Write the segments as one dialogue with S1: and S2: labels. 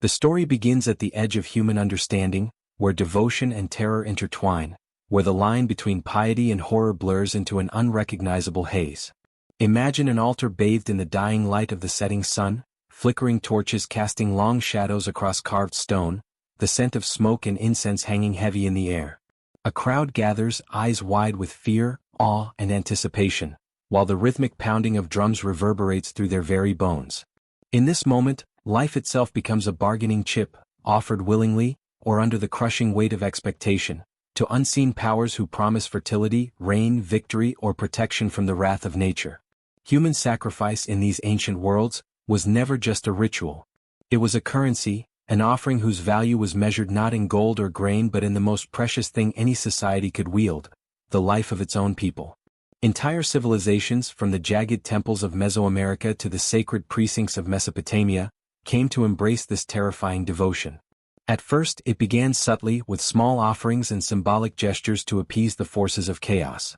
S1: The story begins at the edge of human understanding, where devotion and terror intertwine, where the line between piety and horror blurs into an unrecognizable haze. Imagine an altar bathed in the dying light of the setting sun, flickering torches casting long shadows across carved stone, the scent of smoke and incense hanging heavy in the air. A crowd gathers, eyes wide with fear, awe, and anticipation, while the rhythmic pounding of drums reverberates through their very bones. In this moment, life itself becomes a bargaining chip, offered willingly, or under the crushing weight of expectation, to unseen powers who promise fertility, rain, victory, or protection from the wrath of nature. Human sacrifice in these ancient worlds was never just a ritual. It was a currency, an offering whose value was measured not in gold or grain but in the most precious thing any society could wield, the life of its own people. Entire civilizations, from the jagged temples of Mesoamerica to the sacred precincts of Mesopotamia, came to embrace this terrifying devotion. At first it began subtly with small offerings and symbolic gestures to appease the forces of chaos.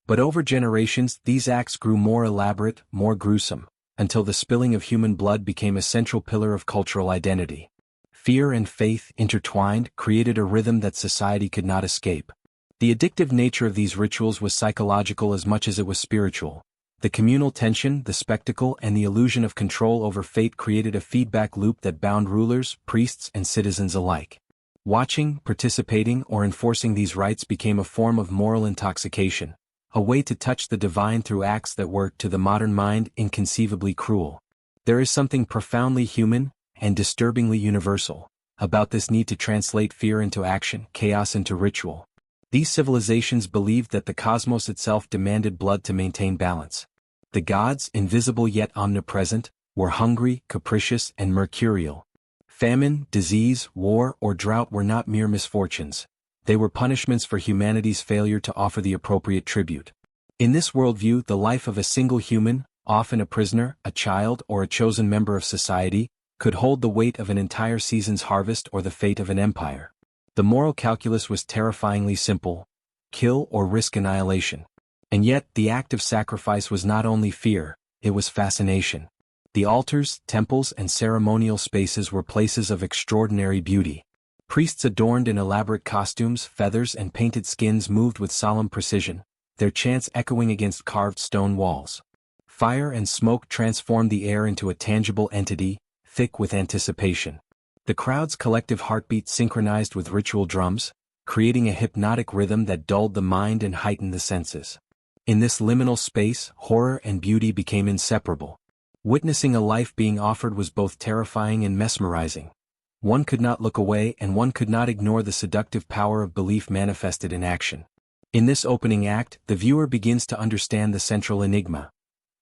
S1: But over generations these acts grew more elaborate, more gruesome, until the spilling of human blood became a central pillar of cultural identity. Fear and faith, intertwined, created a rhythm that society could not escape. The addictive nature of these rituals was psychological as much as it was spiritual. The communal tension, the spectacle, and the illusion of control over fate created a feedback loop that bound rulers, priests, and citizens alike. Watching, participating, or enforcing these rites became a form of moral intoxication, a way to touch the divine through acts that were, to the modern mind, inconceivably cruel. There is something profoundly human, and disturbingly universal, about this need to translate fear into action, chaos into ritual. These civilizations believed that the cosmos itself demanded blood to maintain balance. The gods, invisible yet omnipresent, were hungry, capricious, and mercurial. Famine, disease, war, or drought were not mere misfortunes. They were punishments for humanity's failure to offer the appropriate tribute. In this worldview, the life of a single human, often a prisoner, a child, or a chosen member of society, could hold the weight of an entire season's harvest or the fate of an empire. The moral calculus was terrifyingly simple: kill or risk annihilation. And yet, the act of sacrifice was not only fear, it was fascination. The altars, temples, and ceremonial spaces were places of extraordinary beauty. Priests adorned in elaborate costumes, feathers, and painted skins moved with solemn precision, their chants echoing against carved stone walls. Fire and smoke transformed the air into a tangible entity, thick with anticipation. The crowd's collective heartbeat synchronized with ritual drums, creating a hypnotic rhythm that dulled the mind and heightened the senses. In this liminal space, horror and beauty became inseparable. Witnessing a life being offered was both terrifying and mesmerizing. One could not look away, and one could not ignore the seductive power of belief manifested in action. In this opening act, the viewer begins to understand the central enigma.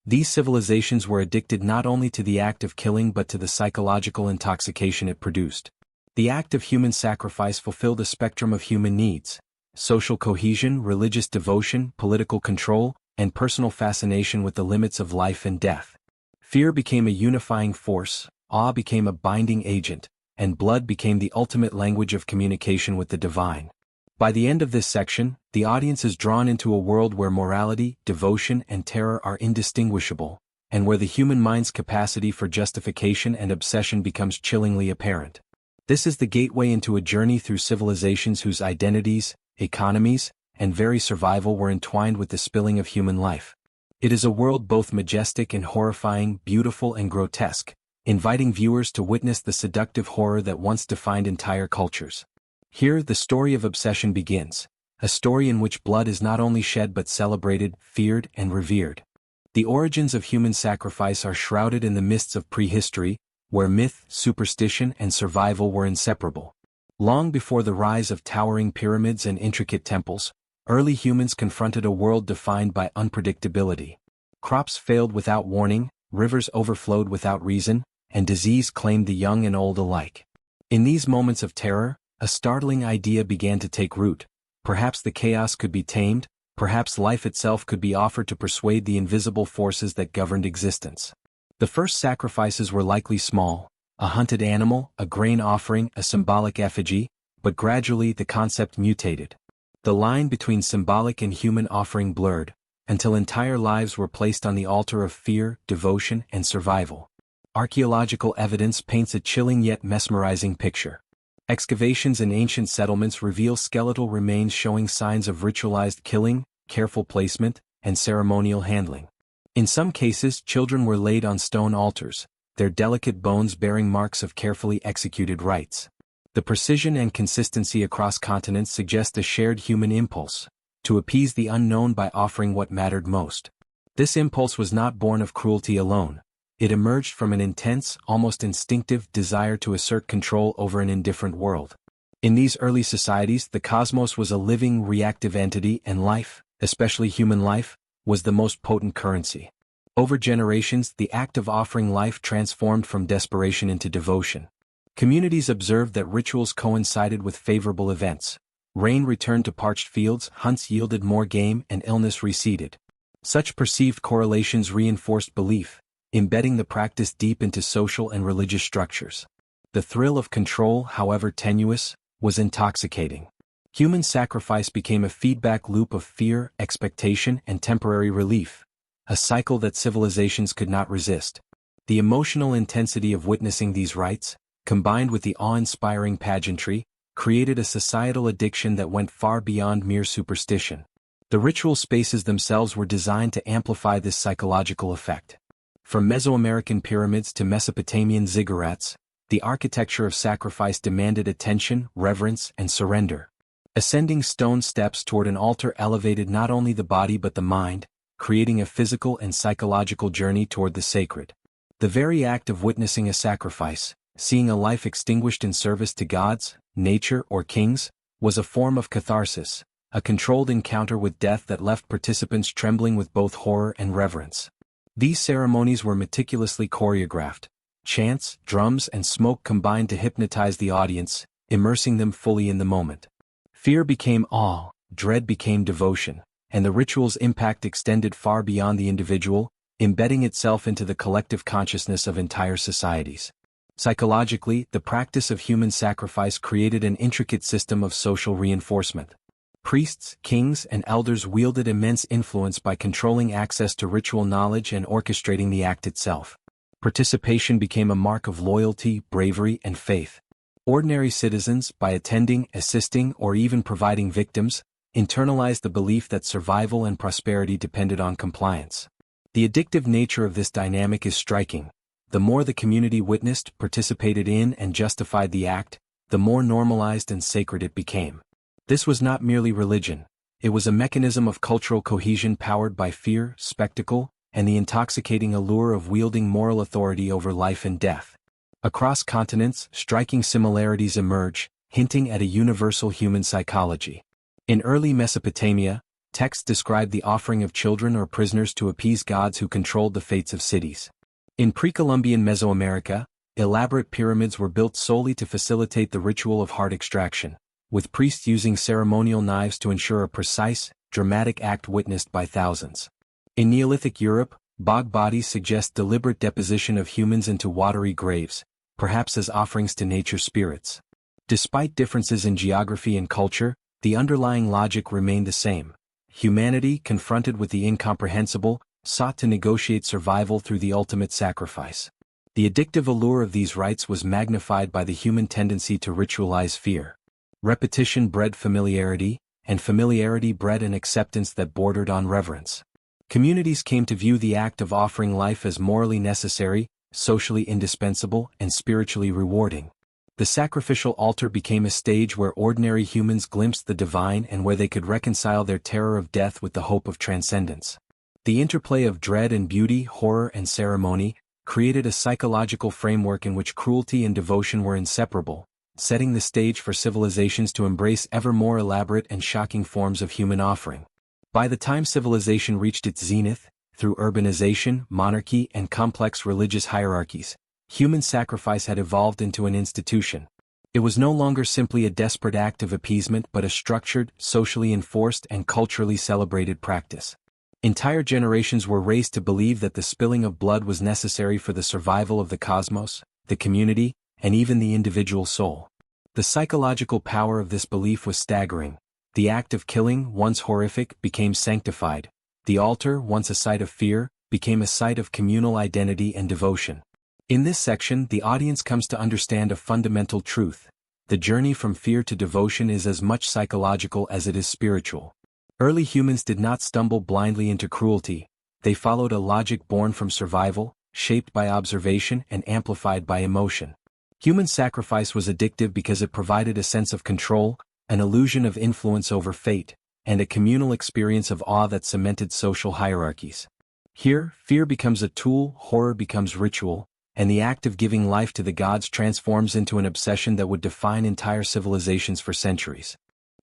S1: These civilizations were addicted not only to the act of killing but to the psychological intoxication it produced. The act of human sacrifice fulfilled a spectrum of human needs: social cohesion, religious devotion, political control, and personal fascination with the limits of life and death. Fear became a unifying force, awe became a binding agent, and blood became the ultimate language of communication with the divine. By the end of this section, the audience is drawn into a world where morality, devotion, and terror are indistinguishable, and where the human mind's capacity for justification and obsession becomes chillingly apparent. This is the gateway into a journey through civilizations whose identities, economies, and very survival were entwined with the spilling of human life. It is a world both majestic and horrifying, beautiful and grotesque, inviting viewers to witness the seductive horror that once defined entire cultures. Here, the story of obsession begins, a story in which blood is not only shed but celebrated, feared, and revered. The origins of human sacrifice are shrouded in the mists of prehistory, where myth, superstition, and survival were inseparable. Long before the rise of towering pyramids and intricate temples, early humans confronted a world defined by unpredictability. Crops failed without warning, rivers overflowed without reason, and disease claimed the young and old alike. In these moments of terror, a startling idea began to take root. Perhaps the chaos could be tamed, perhaps life itself could be offered to persuade the invisible forces that governed existence. The first sacrifices were likely small: a hunted animal, a grain offering, a symbolic effigy, but gradually the concept mutated. The line between symbolic and human offering blurred, until entire lives were placed on the altar of fear, devotion, and survival. Archaeological evidence paints a chilling yet mesmerizing picture. Excavations in ancient settlements reveal skeletal remains showing signs of ritualized killing, careful placement, and ceremonial handling. In some cases, children were laid on stone altars, their delicate bones bearing marks of carefully executed rites. The precision and consistency across continents suggest a shared human impulse, to appease the unknown by offering what mattered most. This impulse was not born of cruelty alone. It emerged from an intense, almost instinctive desire to assert control over an indifferent world. In these early societies, the cosmos was a living, reactive entity, and life, especially human life, was the most potent currency. Over generations, the act of offering life transformed from desperation into devotion. Communities observed that rituals coincided with favorable events. Rain returned to parched fields, hunts yielded more game, and illness receded. Such perceived correlations reinforced belief, embedding the practice deep into social and religious structures. The thrill of control, however tenuous, was intoxicating. Human sacrifice became a feedback loop of fear, expectation, and temporary relief, a cycle that civilizations could not resist. The emotional intensity of witnessing these rites, combined with the awe-inspiring pageantry, created a societal addiction that went far beyond mere superstition. The ritual spaces themselves were designed to amplify this psychological effect. From Mesoamerican pyramids to Mesopotamian ziggurats, the architecture of sacrifice demanded attention, reverence, and surrender. Ascending stone steps toward an altar elevated not only the body but the mind, creating a physical and psychological journey toward the sacred. The very act of witnessing a sacrifice, seeing a life extinguished in service to gods, nature, or kings, was a form of catharsis, a controlled encounter with death that left participants trembling with both horror and reverence. These ceremonies were meticulously choreographed. Chants, drums, and smoke combined to hypnotize the audience, immersing them fully in the moment. Fear became awe, dread became devotion, and the ritual's impact extended far beyond the individual, embedding itself into the collective consciousness of entire societies. Psychologically, the practice of human sacrifice created an intricate system of social reinforcement. Priests, kings, and elders wielded immense influence by controlling access to ritual knowledge and orchestrating the act itself. Participation became a mark of loyalty, bravery, and faith. Ordinary citizens, by attending, assisting, or even providing victims, internalized the belief that survival and prosperity depended on compliance. The addictive nature of this dynamic is striking. The more the community witnessed, participated in, and justified the act, the more normalized and sacred it became. This was not merely religion. It was a mechanism of cultural cohesion powered by fear, spectacle, and the intoxicating allure of wielding moral authority over life and death. Across continents, striking similarities emerge, hinting at a universal human psychology. In early Mesopotamia, texts describe the offering of children or prisoners to appease gods who controlled the fates of cities. In pre-Columbian Mesoamerica, elaborate pyramids were built solely to facilitate the ritual of heart extraction, with priests using ceremonial knives to ensure a precise, dramatic act witnessed by thousands. In Neolithic Europe, bog bodies suggest deliberate deposition of humans into watery graves, perhaps as offerings to nature spirits. Despite differences in geography and culture, the underlying logic remained the same. Humanity, confronted with the incomprehensible, sought to negotiate survival through the ultimate sacrifice. The addictive allure of these rites was magnified by the human tendency to ritualize fear. Repetition bred familiarity, and familiarity bred an acceptance that bordered on reverence. Communities came to view the act of offering life as morally necessary, socially indispensable, and spiritually rewarding. The sacrificial altar became a stage where ordinary humans glimpsed the divine and where they could reconcile their terror of death with the hope of transcendence. The interplay of dread and beauty, horror and ceremony, created a psychological framework in which cruelty and devotion were inseparable, setting the stage for civilizations to embrace ever more elaborate and shocking forms of human offering. By the time civilization reached its zenith, through urbanization, monarchy, and complex religious hierarchies, human sacrifice had evolved into an institution. It was no longer simply a desperate act of appeasement but a structured, socially enforced, and culturally celebrated practice. Entire generations were raised to believe that the spilling of blood was necessary for the survival of the cosmos, the community, and even the individual soul. The psychological power of this belief was staggering. The act of killing, once horrific, became sanctified. The altar, once a site of fear, became a site of communal identity and devotion. In this section, the audience comes to understand a fundamental truth. The journey from fear to devotion is as much psychological as it is spiritual. Early humans did not stumble blindly into cruelty. They followed a logic born from survival, shaped by observation and amplified by emotion. Human sacrifice was addictive because it provided a sense of control, an illusion of influence over fate, and a communal experience of awe that cemented social hierarchies. Here, fear becomes a tool, horror becomes ritual, and the act of giving life to the gods transforms into an obsession that would define entire civilizations for centuries.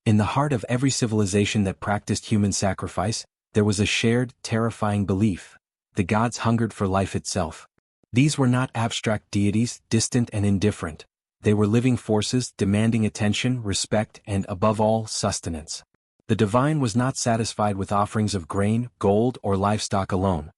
S1: In the heart of every civilization that practiced human sacrifice, there was a shared, terrifying belief. The gods hungered for life itself. These were not abstract deities, distant and indifferent. They were living forces, demanding attention, respect, and, above all, sustenance. The divine was not satisfied with offerings of grain, gold, or livestock alone.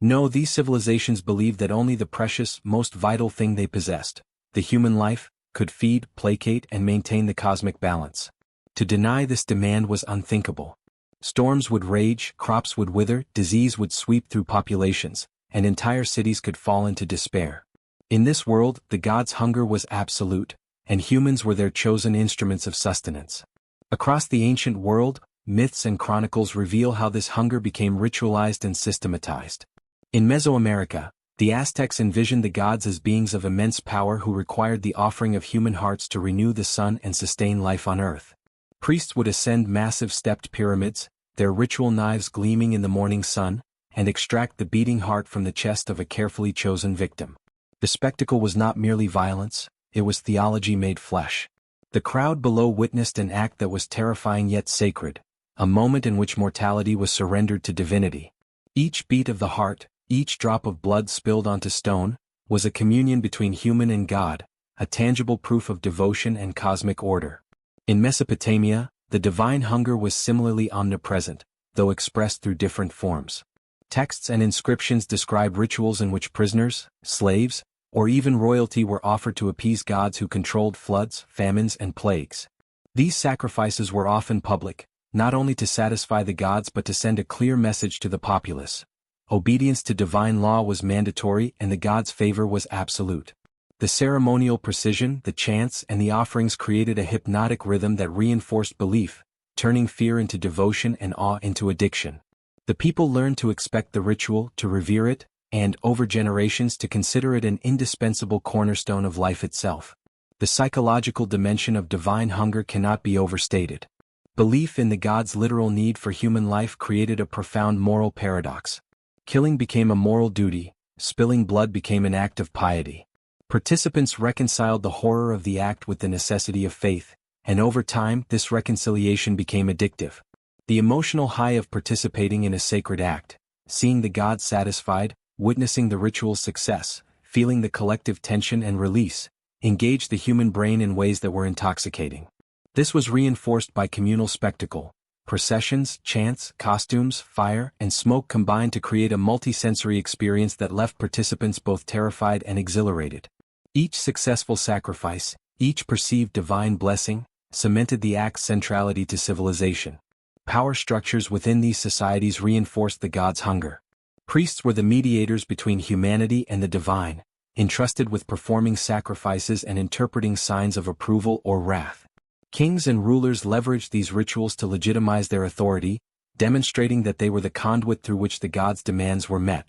S1: No, these civilizations believed that only the precious, most vital thing they possessed, the human life, could feed, placate, and maintain the cosmic balance. To deny this demand was unthinkable. Storms would rage, crops would wither, disease would sweep through populations, and entire cities could fall into despair. In this world, the gods' hunger was absolute, and humans were their chosen instruments of sustenance. Across the ancient world, myths and chronicles reveal how this hunger became ritualized and systematized. In Mesoamerica, the Aztecs envisioned the gods as beings of immense power who required the offering of human hearts to renew the sun and sustain life on earth. Priests would ascend massive stepped pyramids, their ritual knives gleaming in the morning sun, and extract the beating heart from the chest of a carefully chosen victim. The spectacle was not merely violence, it was theology made flesh. The crowd below witnessed an act that was terrifying yet sacred, a moment in which mortality was surrendered to divinity. Each beat of the heart, each drop of blood spilled onto stone, was a communion between human and God, a tangible proof of devotion and cosmic order. In Mesopotamia, the divine hunger was similarly omnipresent, though expressed through different forms. Texts and inscriptions describe rituals in which prisoners, slaves, or even royalty were offered to appease gods who controlled floods, famines, and plagues. These sacrifices were often public, not only to satisfy the gods but to send a clear message to the populace. Obedience to divine law was mandatory and the gods' favor was absolute. The ceremonial precision, the chants, and the offerings created a hypnotic rhythm that reinforced belief, turning fear into devotion and awe into addiction. The people learned to expect the ritual, to revere it, and, over generations, to consider it an indispensable cornerstone of life itself. The psychological dimension of divine hunger cannot be overstated. Belief in the gods' literal need for human life created a profound moral paradox. Killing became a moral duty, spilling blood became an act of piety. Participants reconciled the horror of the act with the necessity of faith, and over time this reconciliation became addictive. The emotional high of participating in a sacred act, seeing the gods satisfied, witnessing the ritual's success, feeling the collective tension and release, engaged the human brain in ways that were intoxicating. This was reinforced by communal spectacle. Processions, chants, costumes, fire, and smoke combined to create a multisensory experience that left participants both terrified and exhilarated. Each successful sacrifice, each perceived divine blessing, cemented the act's centrality to civilization. Power structures within these societies reinforced the gods' hunger. Priests were the mediators between humanity and the divine, entrusted with performing sacrifices and interpreting signs of approval or wrath. Kings and rulers leveraged these rituals to legitimize their authority, demonstrating that they were the conduit through which the gods' demands were met.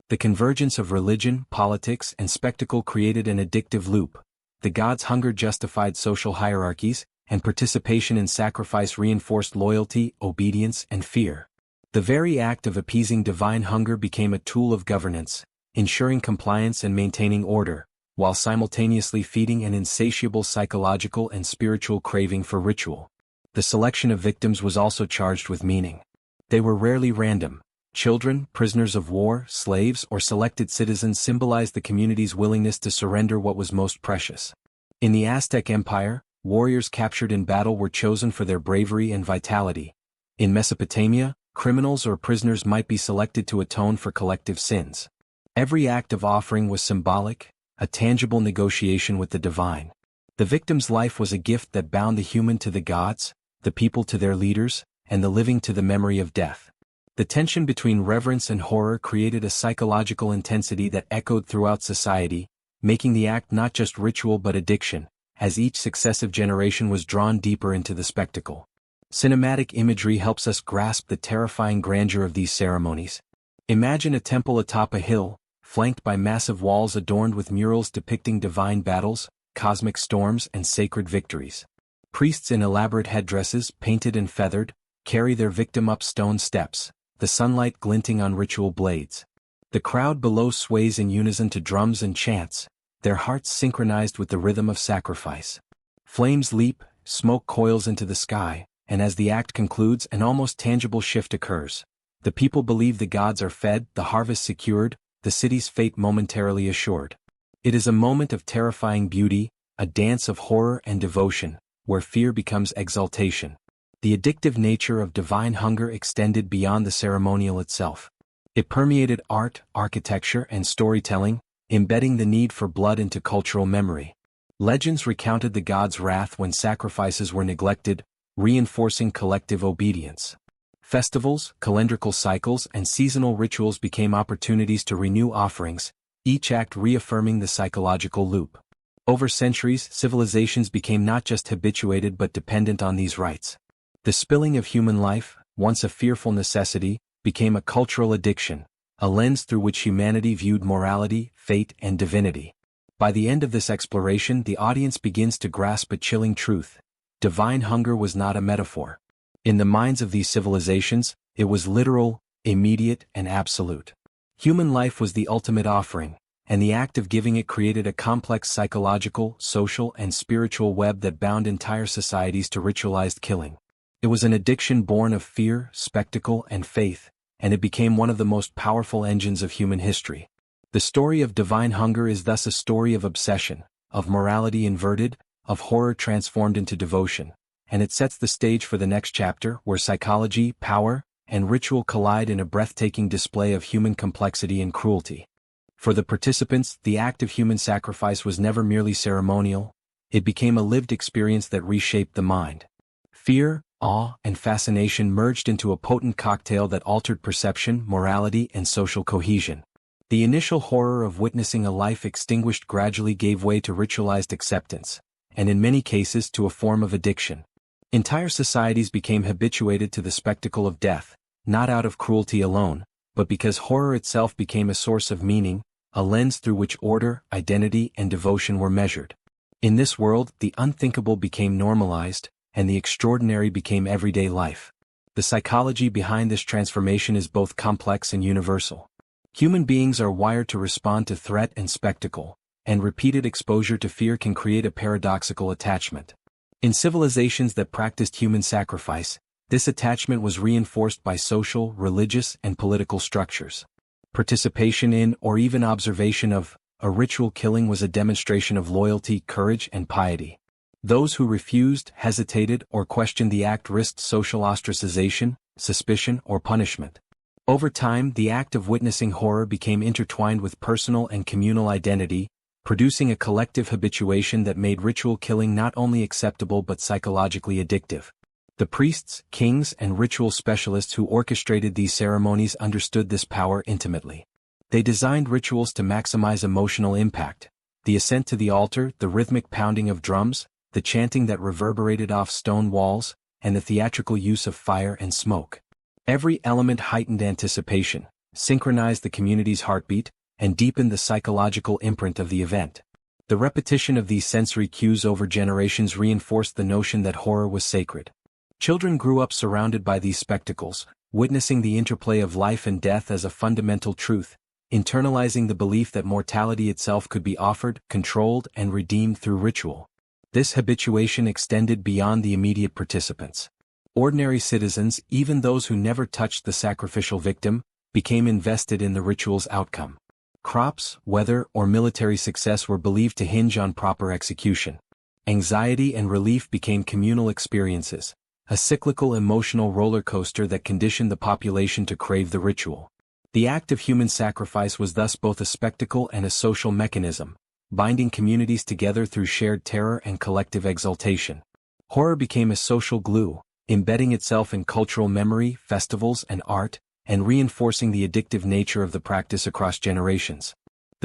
S1: The convergence of religion, politics, and spectacle created an addictive loop. The gods' hunger justified social hierarchies, and participation in sacrifice reinforced loyalty, obedience, and fear. The very act of appeasing divine hunger became a tool of governance, ensuring compliance and maintaining order, while simultaneously feeding an insatiable psychological and spiritual craving for ritual. The selection of victims was also charged with meaning. They were rarely random. Children, prisoners of war, slaves, or selected citizens symbolized the community's willingness to surrender what was most precious. In the Aztec Empire, warriors captured in battle were chosen for their bravery and vitality. In Mesopotamia, criminals or prisoners might be selected to atone for collective sins. Every act of offering was symbolic, a tangible negotiation with the divine. The victim's life was a gift that bound the human to the gods, the people to their leaders, and the living to the memory of death. The tension between reverence and horror created a psychological intensity that echoed throughout society, making the act not just ritual but addiction, as each successive generation was drawn deeper into the spectacle. Cinematic imagery helps us grasp the terrifying grandeur of these ceremonies. Imagine a temple atop a hill, flanked by massive walls adorned with murals depicting divine battles, cosmic storms, and sacred victories. Priests in elaborate headdresses, painted and feathered, carry their victim up stone steps, the sunlight glinting on ritual blades. The crowd below sways in unison to drums and chants, their hearts synchronized with the rhythm of sacrifice. Flames leap, smoke coils into the sky, and as the act concludes, an almost tangible shift occurs. The people believe the gods are fed, the harvest secured, the city's fate momentarily assured. It is a moment of terrifying beauty, a dance of horror and devotion, where fear becomes exaltation. The addictive nature of divine hunger extended beyond the ceremonial itself. It permeated art, architecture, and storytelling, embedding the need for blood into cultural memory. Legends recounted the gods' wrath when sacrifices were neglected, reinforcing collective obedience. Festivals, calendrical cycles, and seasonal rituals became opportunities to renew offerings, each act reaffirming the psychological loop. Over centuries, civilizations became not just habituated but dependent on these rites. The spilling of human life, once a fearful necessity, became a cultural addiction, a lens through which humanity viewed morality, fate, and divinity. By the end of this exploration, the audience begins to grasp a chilling truth. Divine hunger was not a metaphor. In the minds of these civilizations, it was literal, immediate, and absolute. Human life was the ultimate offering, and the act of giving it created a complex psychological, social, and spiritual web that bound entire societies to ritualized killing. It was an addiction born of fear, spectacle, and faith, and it became one of the most powerful engines of human history. The story of divine hunger is thus a story of obsession, of morality inverted, of horror transformed into devotion, and it sets the stage for the next chapter where psychology, power, and ritual collide in a breathtaking display of human complexity and cruelty. For the participants, the act of human sacrifice was never merely ceremonial, it became a lived experience that reshaped the mind. Fear, awe, and fascination merged into a potent cocktail that altered perception, morality, and social cohesion. The initial horror of witnessing a life extinguished gradually gave way to ritualized acceptance, and in many cases to a form of addiction. Entire societies became habituated to the spectacle of death, not out of cruelty alone, but because horror itself became a source of meaning, a lens through which order, identity, and devotion were measured. In this world, the unthinkable became normalized, and the extraordinary became everyday life. The psychology behind this transformation is both complex and universal. Human beings are wired to respond to threat and spectacle, and repeated exposure to fear can create a paradoxical attachment. In civilizations that practiced human sacrifice, this attachment was reinforced by social, religious, and political structures. Participation in, or even observation of, a ritual killing was a demonstration of loyalty, courage, and piety. Those who refused, hesitated, or questioned the act risked social ostracization, suspicion, or punishment. Over time, the act of witnessing horror became intertwined with personal and communal identity, producing a collective habituation that made ritual killing not only acceptable but psychologically addictive. The priests, kings, and ritual specialists who orchestrated these ceremonies understood this power intimately. They designed rituals to maximize emotional impact. The ascent to the altar, the rhythmic pounding of drums, the chanting that reverberated off stone walls, and the theatrical use of fire and smoke. Every element heightened anticipation, synchronized the community's heartbeat, and deepened the psychological imprint of the event. The repetition of these sensory cues over generations reinforced the notion that horror was sacred. Children grew up surrounded by these spectacles, witnessing the interplay of life and death as a fundamental truth, internalizing the belief that mortality itself could be offered, controlled, and redeemed through ritual. This habituation extended beyond the immediate participants. Ordinary citizens, even those who never touched the sacrificial victim, became invested in the ritual's outcome. Crops, weather, or military success were believed to hinge on proper execution. Anxiety and relief became communal experiences, a cyclical emotional roller coaster that conditioned the population to crave the ritual. The act of human sacrifice was thus both a spectacle and a social mechanism, binding communities together through shared terror and collective exaltation. Horror became a social glue, embedding itself in cultural memory, festivals, and art, and reinforcing the addictive nature of the practice across generations.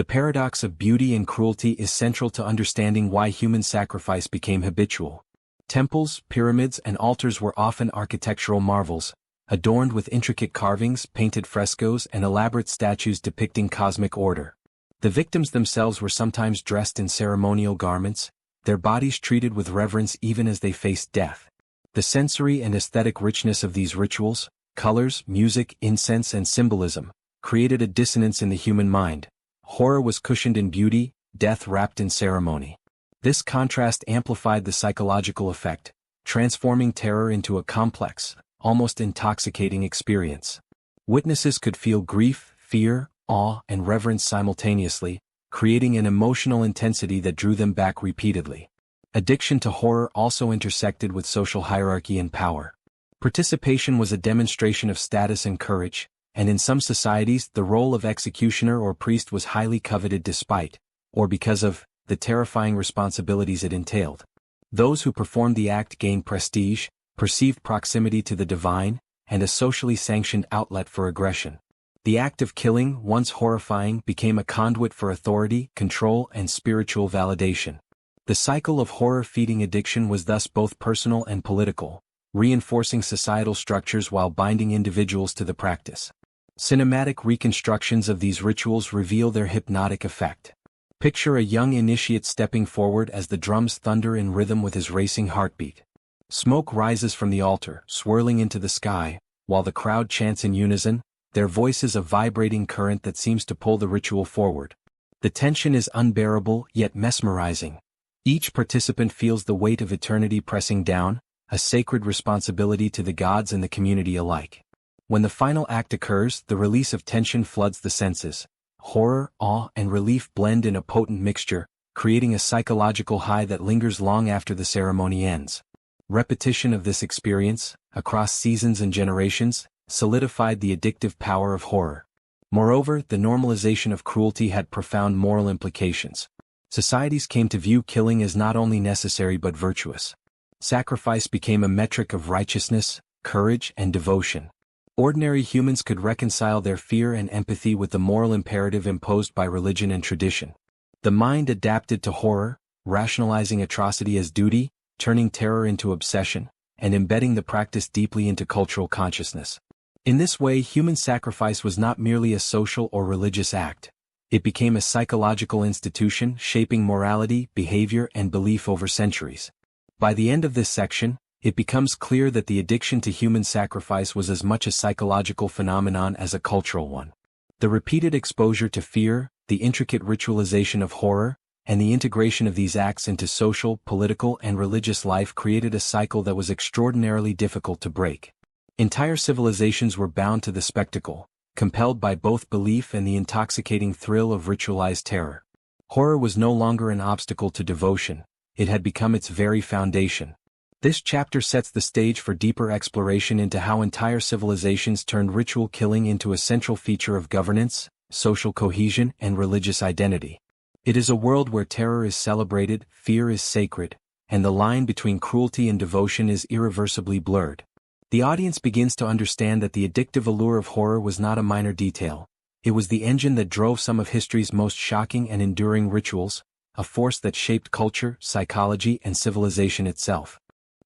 S1: The paradox of beauty and cruelty is central to understanding why human sacrifice became habitual. Temples, pyramids, and altars were often architectural marvels, adorned with intricate carvings, painted frescoes, and elaborate statues depicting cosmic order. The victims themselves were sometimes dressed in ceremonial garments, their bodies treated with reverence even as they faced death. The sensory and aesthetic richness of these rituals, colors, music, incense, and symbolism, created a dissonance in the human mind. Horror was cushioned in beauty, death wrapped in ceremony. This contrast amplified the psychological effect, transforming terror into a complex, almost intoxicating experience. Witnesses could feel grief, fear, awe, and reverence simultaneously, creating an emotional intensity that drew them back repeatedly. Addiction to horror also intersected with social hierarchy and power. Participation was a demonstration of status and courage, and in some societies the role of executioner or priest was highly coveted despite, or because of, the terrifying responsibilities it entailed. Those who performed the act gained prestige, perceived proximity to the divine, and a socially sanctioned outlet for aggression. The act of killing, once horrifying, became a conduit for authority, control, and spiritual validation. The cycle of horror-feeding addiction was thus both personal and political, reinforcing societal structures while binding individuals to the practice. Cinematic reconstructions of these rituals reveal their hypnotic effect. Picture a young initiate stepping forward as the drums thunder in rhythm with his racing heartbeat. Smoke rises from the altar, swirling into the sky, while the crowd chants in unison, their voices a vibrating current that seems to pull the ritual forward. The tension is unbearable yet mesmerizing. Each participant feels the weight of eternity pressing down, a sacred responsibility to the gods and the community alike. When the final act occurs, the release of tension floods the senses. Horror, awe, and relief blend in a potent mixture, creating a psychological high that lingers long after the ceremony ends. Repetition of this experience, across seasons and generations, solidified the addictive power of horror. Moreover, the normalization of cruelty had profound moral implications. Societies came to view killing as not only necessary but virtuous. Sacrifice became a metric of righteousness, courage, and devotion. Ordinary humans could reconcile their fear and empathy with the moral imperative imposed by religion and tradition. The mind adapted to horror, rationalizing atrocity as duty, turning terror into obsession, and embedding the practice deeply into cultural consciousness. In this way, human sacrifice was not merely a social or religious act. It became a psychological institution shaping morality, behavior, and belief over centuries. By the end of this section, it becomes clear that the addiction to human sacrifice was as much a psychological phenomenon as a cultural one. The repeated exposure to fear, the intricate ritualization of horror, and the integration of these acts into social, political, and religious life created a cycle that was extraordinarily difficult to break. Entire civilizations were bound to the spectacle, compelled by both belief and the intoxicating thrill of ritualized terror. Horror was no longer an obstacle to devotion, it had become its very foundation. This chapter sets the stage for deeper exploration into how entire civilizations turned ritual killing into a central feature of governance, social cohesion, and religious identity. It is a world where terror is celebrated, fear is sacred, and the line between cruelty and devotion is irreversibly blurred. The audience begins to understand that the addictive allure of horror was not a minor detail. It was the engine that drove some of history's most shocking and enduring rituals, a force that shaped culture, psychology, and civilization itself.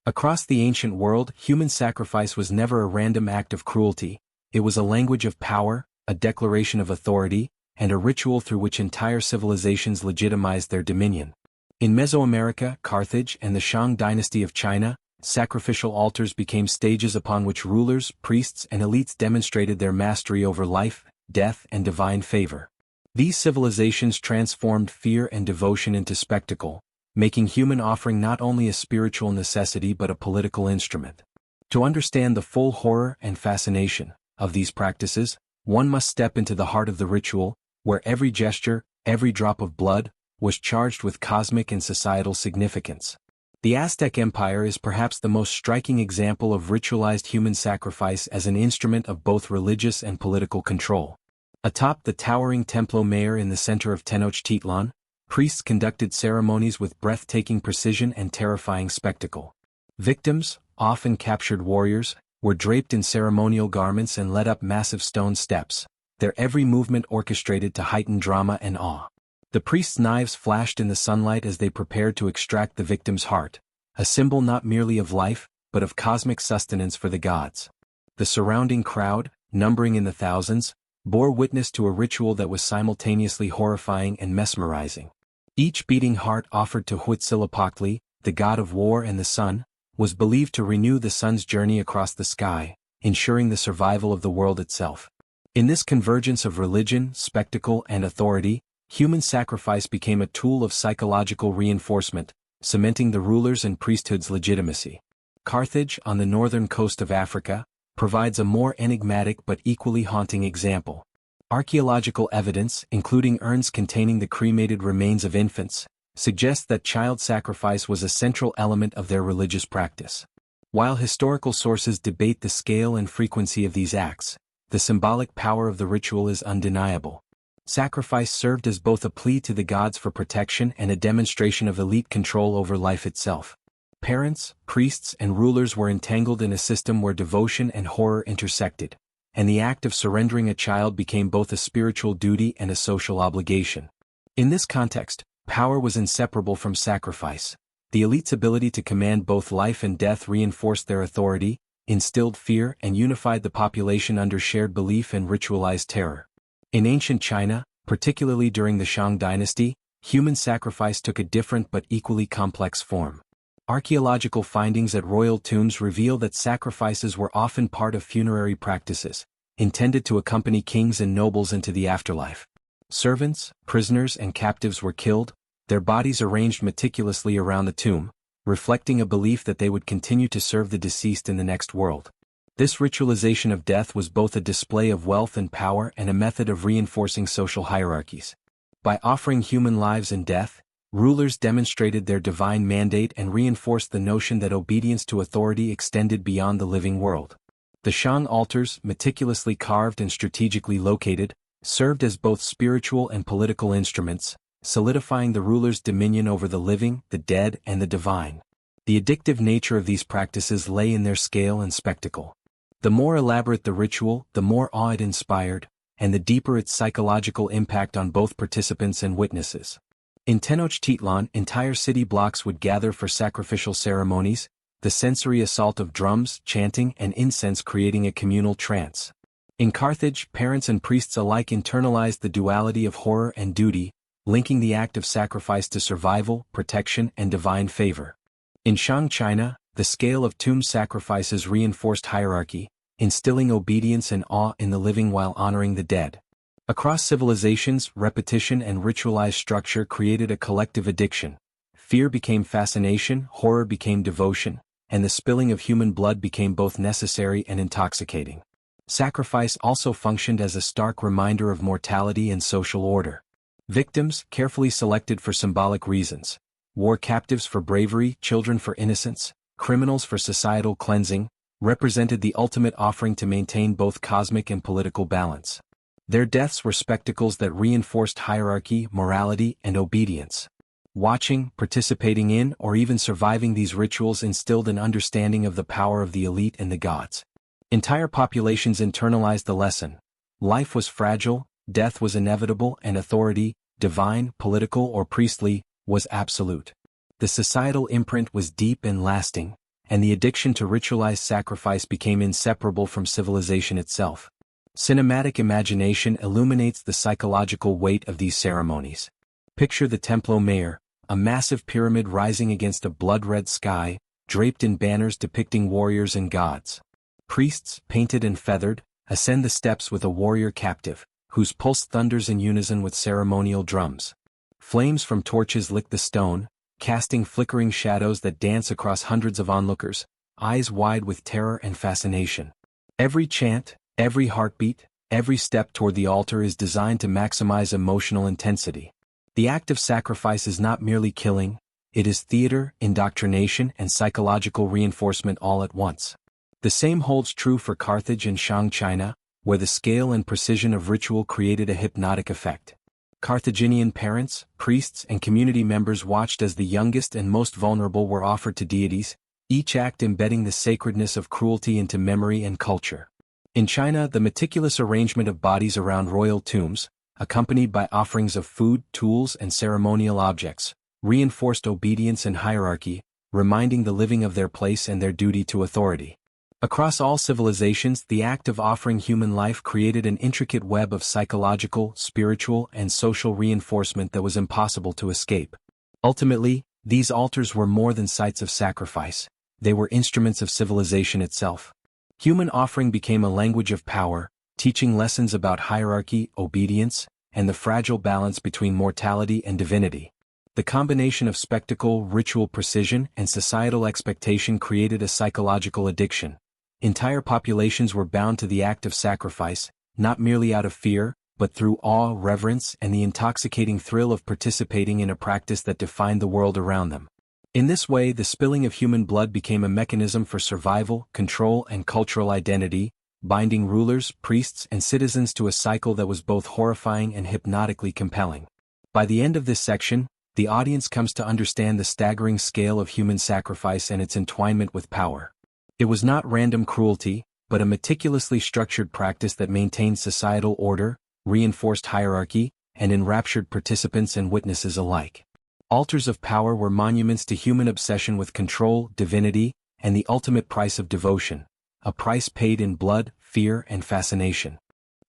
S1: Across the ancient world, human sacrifice was never a random act of cruelty, it was a language of power, a declaration of authority, and a ritual through which entire civilizations legitimized their dominion. In Mesoamerica, Carthage, and the Shang dynasty of China, sacrificial altars became stages upon which rulers, priests, and elites demonstrated their mastery over life, death, and divine favor. These civilizations transformed fear and devotion into spectacle, making human offering not only a spiritual necessity but a political instrument. To understand the full horror and fascination of these practices, one must step into the heart of the ritual, where every gesture, every drop of blood, was charged with cosmic and societal significance. The Aztec Empire is perhaps the most striking example of ritualized human sacrifice as an instrument of both religious and political control. Atop the towering Templo Mayor in the center of Tenochtitlan, priests conducted ceremonies with breathtaking precision and terrifying spectacle. Victims, often captured warriors, were draped in ceremonial garments and led up massive stone steps, their every movement orchestrated to heighten drama and awe. The priests' knives flashed in the sunlight as they prepared to extract the victim's heart, a symbol not merely of life, but of cosmic sustenance for the gods. The surrounding crowd, numbering in the thousands, bore witness to a ritual that was simultaneously horrifying and mesmerizing. Each beating heart offered to Huitzilopochtli, the god of war and the sun, was believed to renew the sun's journey across the sky, ensuring the survival of the world itself. In this convergence of religion, spectacle, and authority, human sacrifice became a tool of psychological reinforcement, cementing the rulers' and priesthood's legitimacy. Carthage, on the northern coast of Africa, provides a more enigmatic but equally haunting example. Archaeological evidence, including urns containing the cremated remains of infants, suggests that child sacrifice was a central element of their religious practice. While historical sources debate the scale and frequency of these acts, the symbolic power of the ritual is undeniable. Sacrifice served as both a plea to the gods for protection and a demonstration of elite control over life itself. Parents, priests, and rulers were entangled in a system where devotion and horror intersected, and the act of surrendering a child became both a spiritual duty and a social obligation. In this context, power was inseparable from sacrifice. The elite's ability to command both life and death reinforced their authority, instilled fear, and unified the population under shared belief and ritualized terror. In ancient China, particularly during the Shang dynasty, human sacrifice took a different but equally complex form. Archaeological findings at royal tombs reveal that sacrifices were often part of funerary practices, intended to accompany kings and nobles into the afterlife. Servants, prisoners, and captives were killed, their bodies arranged meticulously around the tomb, reflecting a belief that they would continue to serve the deceased in the next world. This ritualization of death was both a display of wealth and power and a method of reinforcing social hierarchies. By offering human lives in death, rulers demonstrated their divine mandate and reinforced the notion that obedience to authority extended beyond the living world. The Shang altars, meticulously carved and strategically located, served as both spiritual and political instruments, solidifying the ruler's dominion over the living, the dead, and the divine. The addictive nature of these practices lay in their scale and spectacle. The more elaborate the ritual, the more awe it inspired, and the deeper its psychological impact on both participants and witnesses. In Tenochtitlan, entire city blocks would gather for sacrificial ceremonies, the sensory assault of drums, chanting, and incense creating a communal trance. In Carthage, parents and priests alike internalized the duality of horror and duty, linking the act of sacrifice to survival, protection, and divine favor. In Shang China, the scale of tomb sacrifices reinforced hierarchy, instilling obedience and awe in the living while honoring the dead. Across civilizations, repetition and ritualized structure created a collective addiction. Fear became fascination, horror became devotion, and the spilling of human blood became both necessary and intoxicating. Sacrifice also functioned as a stark reminder of mortality and social order. Victims, carefully selected for symbolic reasons, war captives for bravery, children for innocence, criminals for societal cleansing, represented the ultimate offering to maintain both cosmic and political balance. Their deaths were spectacles that reinforced hierarchy, morality, and obedience. Watching, participating in, or even surviving these rituals instilled an understanding of the power of the elite and the gods. Entire populations internalized the lesson. Life was fragile, death was inevitable, and authority, divine, political, or priestly, was absolute. The societal imprint was deep and lasting, and the addiction to ritualized sacrifice became inseparable from civilization itself. Cinematic imagination illuminates the psychological weight of these ceremonies. Picture the Templo Mayor, a massive pyramid rising against a blood-red sky, draped in banners depicting warriors and gods. Priests, painted and feathered, ascend the steps with a warrior captive, whose pulse thunders in unison with ceremonial drums. Flames from torches lick the stone, casting flickering shadows that dance across hundreds of onlookers, eyes wide with terror and fascination. Every chant, every heartbeat, every step toward the altar is designed to maximize emotional intensity. The act of sacrifice is not merely killing, it is theater, indoctrination, and psychological reinforcement all at once. The same holds true for Carthage and Shang China, where the scale and precision of ritual created a hypnotic effect. Carthaginian parents, priests, and community members watched as the youngest and most vulnerable were offered to deities, each act embedding the sacredness of cruelty into memory and culture. In China, the meticulous arrangement of bodies around royal tombs, accompanied by offerings of food, tools, and ceremonial objects, reinforced obedience and hierarchy, reminding the living of their place and their duty to authority. Across all civilizations, the act of offering human life created an intricate web of psychological, spiritual, and social reinforcement that was impossible to escape. Ultimately, these altars were more than sites of sacrifice. They were instruments of civilization itself. Human offering became a language of power, teaching lessons about hierarchy, obedience, and the fragile balance between mortality and divinity. The combination of spectacle, ritual precision, and societal expectation created a psychological addiction. Entire populations were bound to the act of sacrifice, not merely out of fear, but through awe, reverence, and the intoxicating thrill of participating in a practice that defined the world around them. In this way, the spilling of human blood became a mechanism for survival, control, and cultural identity, binding rulers, priests, and citizens to a cycle that was both horrifying and hypnotically compelling. By the end of this section, the audience comes to understand the staggering scale of human sacrifice and its entwinement with power. It was not random cruelty, but a meticulously structured practice that maintained societal order, reinforced hierarchy, and enraptured participants and witnesses alike. Altars of power were monuments to human obsession with control, divinity, and the ultimate price of devotion, a price paid in blood, fear, and fascination.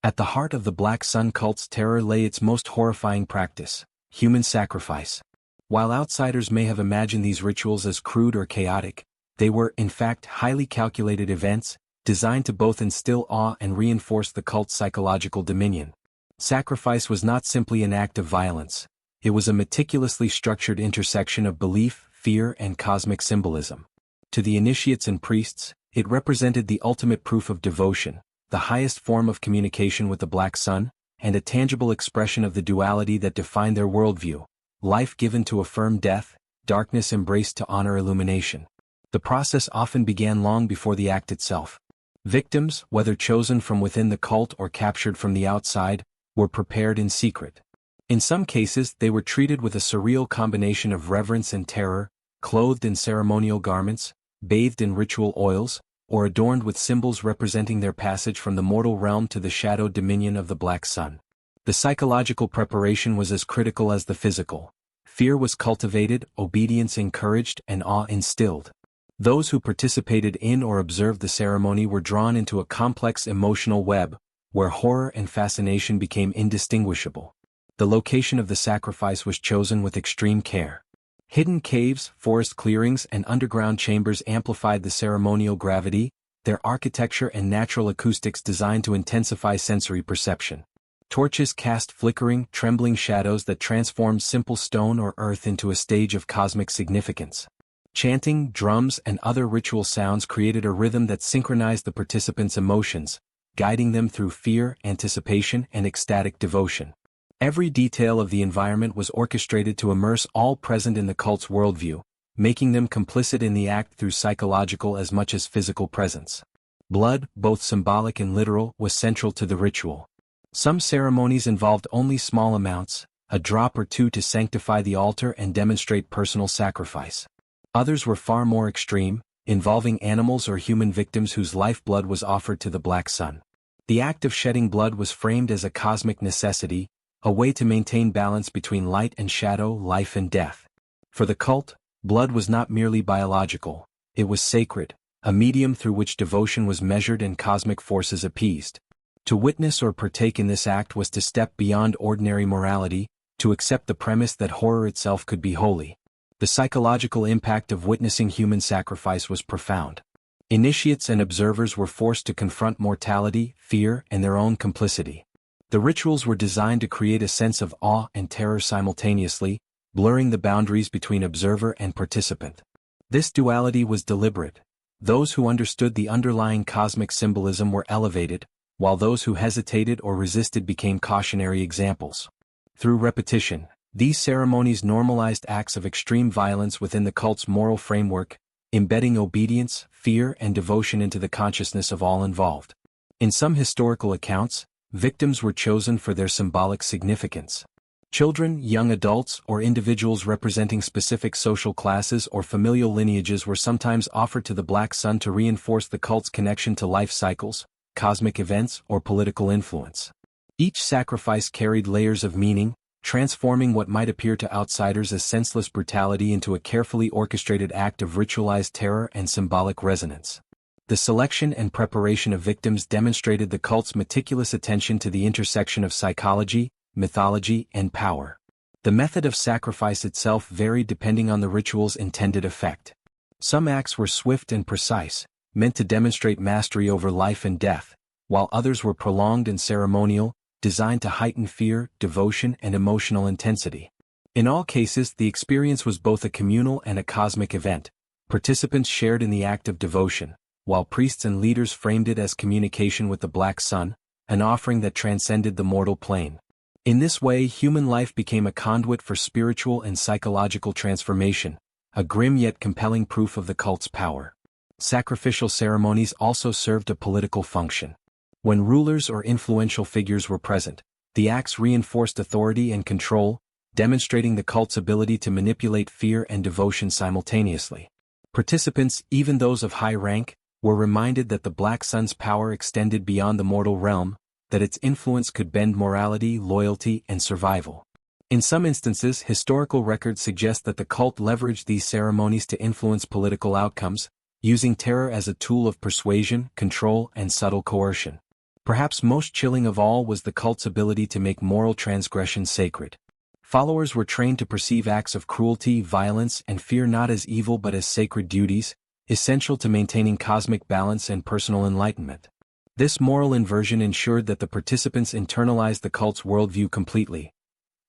S1: At the heart of the Black Sun cult's terror lay its most horrifying practice, human sacrifice. While outsiders may have imagined these rituals as crude or chaotic, they were, in fact, highly calculated events, designed to both instill awe and reinforce the cult's psychological dominion. Sacrifice was not simply an act of violence. It was a meticulously structured intersection of belief, fear, and cosmic symbolism. To the initiates and priests, it represented the ultimate proof of devotion, the highest form of communication with the Black Sun, and a tangible expression of the duality that defined their worldview: life given to affirm death, darkness embraced to honor illumination. The process often began long before the act itself. Victims, whether chosen from within the cult or captured from the outside, were prepared in secret. In some cases, they were treated with a surreal combination of reverence and terror, clothed in ceremonial garments, bathed in ritual oils, or adorned with symbols representing their passage from the mortal realm to the shadowed dominion of the Black Sun. The psychological preparation was as critical as the physical. Fear was cultivated, obedience encouraged, and awe instilled. Those who participated in or observed the ceremony were drawn into a complex emotional web, where horror and fascination became indistinguishable. The location of the sacrifice was chosen with extreme care. Hidden caves, forest clearings, and underground chambers amplified the ceremonial gravity, their architecture and natural acoustics designed to intensify sensory perception. Torches cast flickering, trembling shadows that transformed simple stone or earth into a stage of cosmic significance. Chanting, drums, and other ritual sounds created a rhythm that synchronized the participants' emotions, guiding them through fear, anticipation, and ecstatic devotion. Every detail of the environment was orchestrated to immerse all present in the cult's worldview, making them complicit in the act through psychological as much as physical presence. Blood, both symbolic and literal, was central to the ritual. Some ceremonies involved only small amounts, a drop or two to sanctify the altar and demonstrate personal sacrifice. Others were far more extreme, involving animals or human victims whose lifeblood was offered to the Black Sun. The act of shedding blood was framed as a cosmic necessity, a way to maintain balance between light and shadow, life and death. For the cult, blood was not merely biological, it was sacred, a medium through which devotion was measured and cosmic forces appeased. To witness or partake in this act was to step beyond ordinary morality, to accept the premise that horror itself could be holy. The psychological impact of witnessing human sacrifice was profound. Initiates and observers were forced to confront mortality, fear, and their own complicity. The rituals were designed to create a sense of awe and terror simultaneously, blurring the boundaries between observer and participant. This duality was deliberate. Those who understood the underlying cosmic symbolism were elevated, while those who hesitated or resisted became cautionary examples. Through repetition, these ceremonies normalized acts of extreme violence within the cult's moral framework, embedding obedience, fear, and devotion into the consciousness of all involved. In some historical accounts, victims were chosen for their symbolic significance. Children, young adults, or individuals representing specific social classes or familial lineages were sometimes offered to the Black Sun to reinforce the cult's connection to life cycles, cosmic events, or political influence. Each sacrifice carried layers of meaning, transforming what might appear to outsiders as senseless brutality into a carefully orchestrated act of ritualized terror and symbolic resonance. The selection and preparation of victims demonstrated the cult's meticulous attention to the intersection of psychology, mythology, and power. The method of sacrifice itself varied depending on the ritual's intended effect. Some acts were swift and precise, meant to demonstrate mastery over life and death, while others were prolonged and ceremonial, designed to heighten fear, devotion, and emotional intensity. In all cases, the experience was both a communal and a cosmic event. Participants shared in the act of devotion, while priests and leaders framed it as communication with the Black Sun, an offering that transcended the mortal plane. In this way, human life became a conduit for spiritual and psychological transformation, a grim yet compelling proof of the cult's power. Sacrificial ceremonies also served a political function. When rulers or influential figures were present, the acts reinforced authority and control, demonstrating the cult's ability to manipulate fear and devotion simultaneously. Participants, even those of high rank, were reminded that the Black Sun's power extended beyond the mortal realm, that its influence could bend morality, loyalty, and survival. In some instances, historical records suggest that the cult leveraged these ceremonies to influence political outcomes, using terror as a tool of persuasion, control, and subtle coercion. Perhaps most chilling of all was the cult's ability to make moral transgression sacred. Followers were trained to perceive acts of cruelty, violence, and fear not as evil but as sacred duties, essential to maintaining cosmic balance and personal enlightenment. This moral inversion ensured that the participants internalized the cult's worldview completely.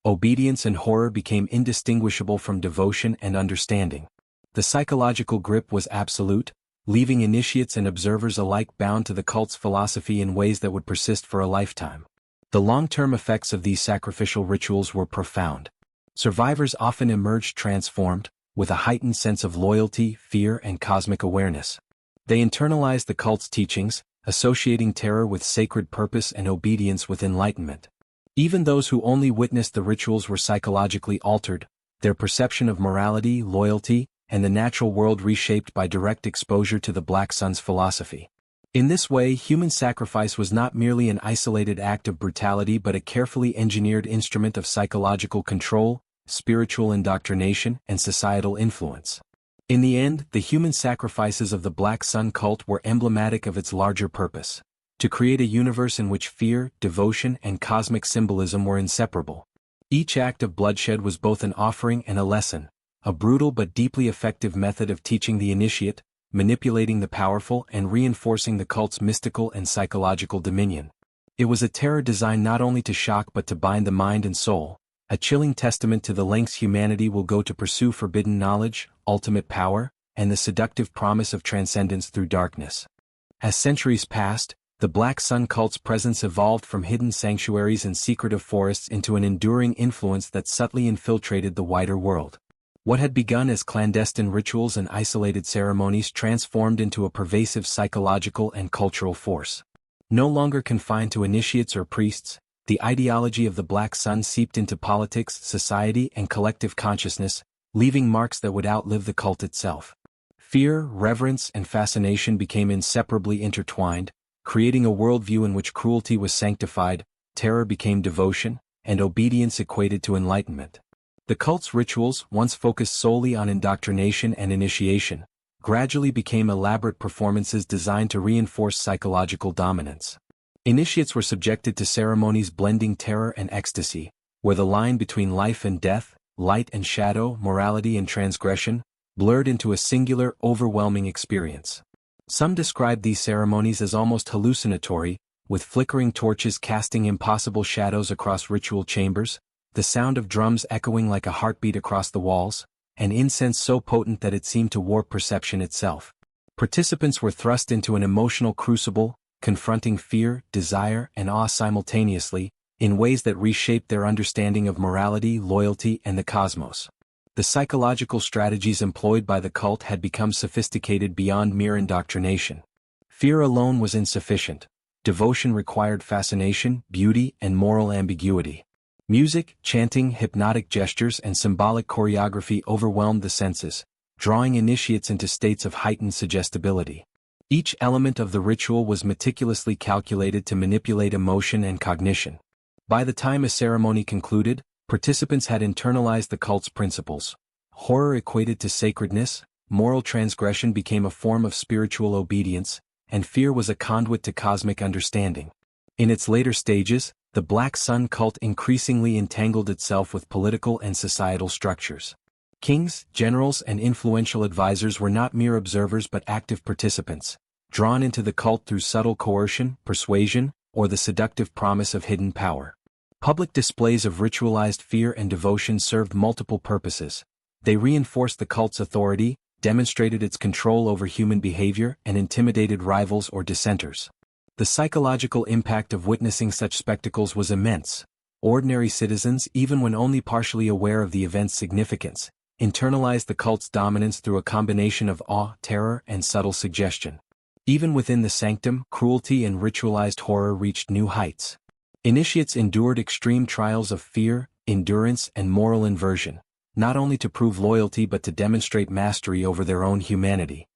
S1: Obedience and horror became indistinguishable from devotion and understanding. The psychological grip was absolute, leaving initiates and observers alike bound to the cult's philosophy in ways that would persist for a lifetime. The long-term effects of these sacrificial rituals were profound. Survivors often emerged transformed, with a heightened sense of loyalty, fear, and cosmic awareness. They internalized the cult's teachings, associating terror with sacred purpose and obedience with enlightenment. Even those who only witnessed the rituals were psychologically altered, their perception of morality, loyalty, and the natural world reshaped by direct exposure to the Black Sun's philosophy. In this way, human sacrifice was not merely an isolated act of brutality but a carefully engineered instrument of psychological control, spiritual indoctrination, and societal influence. In the end, the human sacrifices of the Black Sun cult were emblematic of its larger purpose: to create a universe in which fear, devotion, and cosmic symbolism were inseparable. Each act of bloodshed was both an offering and a lesson, a brutal but deeply effective method of teaching the initiate, manipulating the powerful, and reinforcing the cult's mystical and psychological dominion. It was a terror designed not only to shock but to bind the mind and soul, a chilling testament to the lengths humanity will go to pursue forbidden knowledge, ultimate power, and the seductive promise of transcendence through darkness. As centuries passed, the Black Sun cult's presence evolved from hidden sanctuaries and secretive forests into an enduring influence that subtly infiltrated the wider world. What had begun as clandestine rituals and isolated ceremonies transformed into a pervasive psychological and cultural force. No longer confined to initiates or priests, the ideology of the Black Sun seeped into politics, society, and collective consciousness, leaving marks that would outlive the cult itself. Fear, reverence, and fascination became inseparably intertwined, creating a worldview in which cruelty was sanctified, terror became devotion, and obedience equated to enlightenment. The cult's rituals, once focused solely on indoctrination and initiation, gradually became elaborate performances designed to reinforce psychological dominance. Initiates were subjected to ceremonies blending terror and ecstasy, where the line between life and death, light and shadow, morality and transgression, blurred into a singular, overwhelming experience. Some describe these ceremonies as almost hallucinatory, with flickering torches casting impossible shadows across ritual chambers, the sound of drums echoing like a heartbeat across the walls, and incense so potent that it seemed to warp perception itself. Participants were thrust into an emotional crucible, confronting fear, desire, and awe simultaneously, in ways that reshaped their understanding of morality, loyalty, and the cosmos. The psychological strategies employed by the cult had become sophisticated beyond mere indoctrination. Fear alone was insufficient. Devotion required fascination, beauty, and moral ambiguity. Music, chanting, hypnotic gestures, and symbolic choreography overwhelmed the senses, drawing initiates into states of heightened suggestibility. Each element of the ritual was meticulously calculated to manipulate emotion and cognition. By the time a ceremony concluded, participants had internalized the cult's principles. Horror equated to sacredness, moral transgression became a form of spiritual obedience, and fear was a conduit to cosmic understanding. In its later stages, the Black Sun cult increasingly entangled itself with political and societal structures. Kings, generals, and influential advisors were not mere observers but active participants, drawn into the cult through subtle coercion, persuasion, or the seductive promise of hidden power. Public displays of ritualized fear and devotion served multiple purposes. They reinforced the cult's authority, demonstrated its control over human behavior, and intimidated rivals or dissenters. The psychological impact of witnessing such spectacles was immense. Ordinary citizens, even when only partially aware of the event's significance, internalized the cult's dominance through a combination of awe, terror, and subtle suggestion. Even within the sanctum, cruelty and ritualized horror reached new heights. Initiates endured extreme trials of fear, endurance, and moral inversion, not only to prove loyalty but to demonstrate mastery over their own humanity.